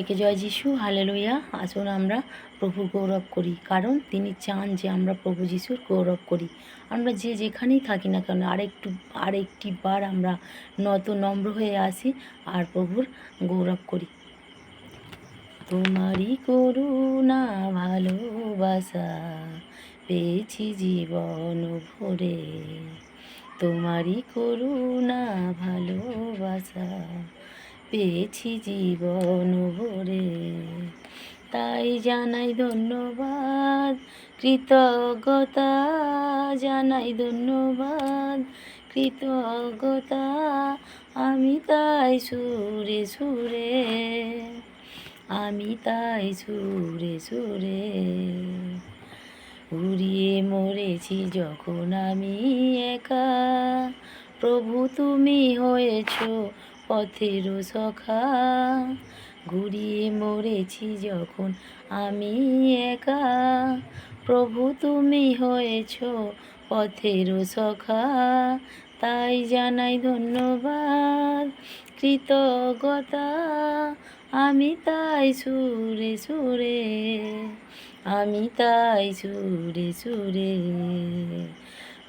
একে জয় যিশু, হালেলুয়া। আসুন আমরা প্রভুর গৌরব করি, কারণ তিনি চান যে আমরা প্রভু যিশুর গৌরব করি। আমরা যে যেখানেই থাকি না কেন আরেকটি বার আমরা নম্র হয়ে আসি আর প্রভুর গৌরব করি। তোমারই করুণা ভালোবাসা পেয়েছি জীবন ভরে, তোমারই করুণা ভালোবাসা পেয়েছি জীবন ভরে। তাই জানাই ধন্যবাদ, কৃতজ্ঞতা জানাই ধন্যবাদ, কৃতজ্ঞতা আমি তাই সুরে সুরে, আমি তাই সুরে সুরে। ঘুরিয়ে মরেছি যখন আমি একা, প্রভু তুমি হয়েছ পথের সখা। ঘুরিয়ে মরেছি যখন আমি একা, প্রভু তুমি হয়েছ পথের সখা। তাই জানাই ধন্যবাদ, কৃতজ্ঞতা আমি তাই সুরে সুরে, আমি তাই সুরে সুরে।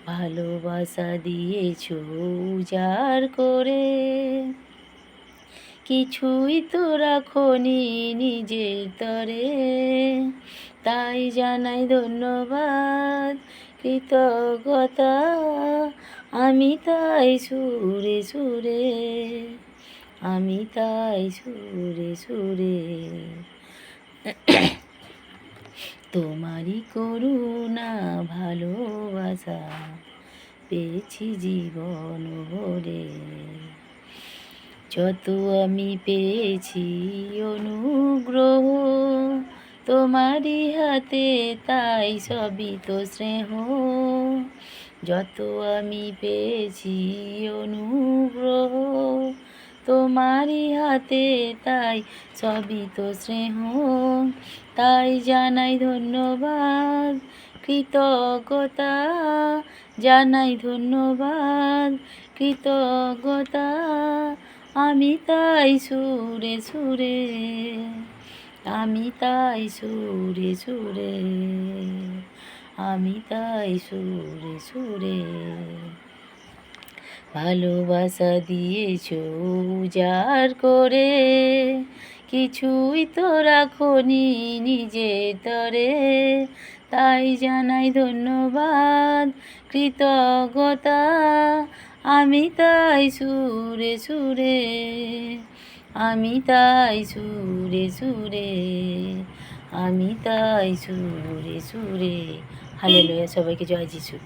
ভালোবাসা দিয়েছ উজাড় করে, কিছুই তো রাখনি নিজের তরে। তাই জানাই ধন্যবাদ, কৃতজ্ঞতা আমি তাই সুরে সুরে, আমি তাই সুরে সুরে। তোমারই করুণা ভালোবাসা পেয়েছি জীবন ভরে। যত আমি পেয়েছি অনুগ্রহ তোমারই হাতে, তাই সবই তো স্নেহ। যত আমি পেয়েছি অনুগ্রহ তোমারই হাতে, তাই সবই তো স্নেহ। তাই জানাই ধন্যবাদ, কৃতজ্ঞতা জানাই ধন্যবাদ, কৃতজ্ঞতা আমি তাই সুরে সুরে, আমি তাই সুরে সুরে, আমি তাই সুরে সুরে। ভালোবাসা দিয়েছ উজাড় করে, কিছুই তো রাখনি নিজের তরে। তাই জানাই ধন্যবাদ, কৃতজ্ঞতা আমি তাই সুরে সুরে, আমি তাই সুরে সুরে, আমি তাই সুরে সুরে। হালেলুয়া। সবাইকে জয় যিশু।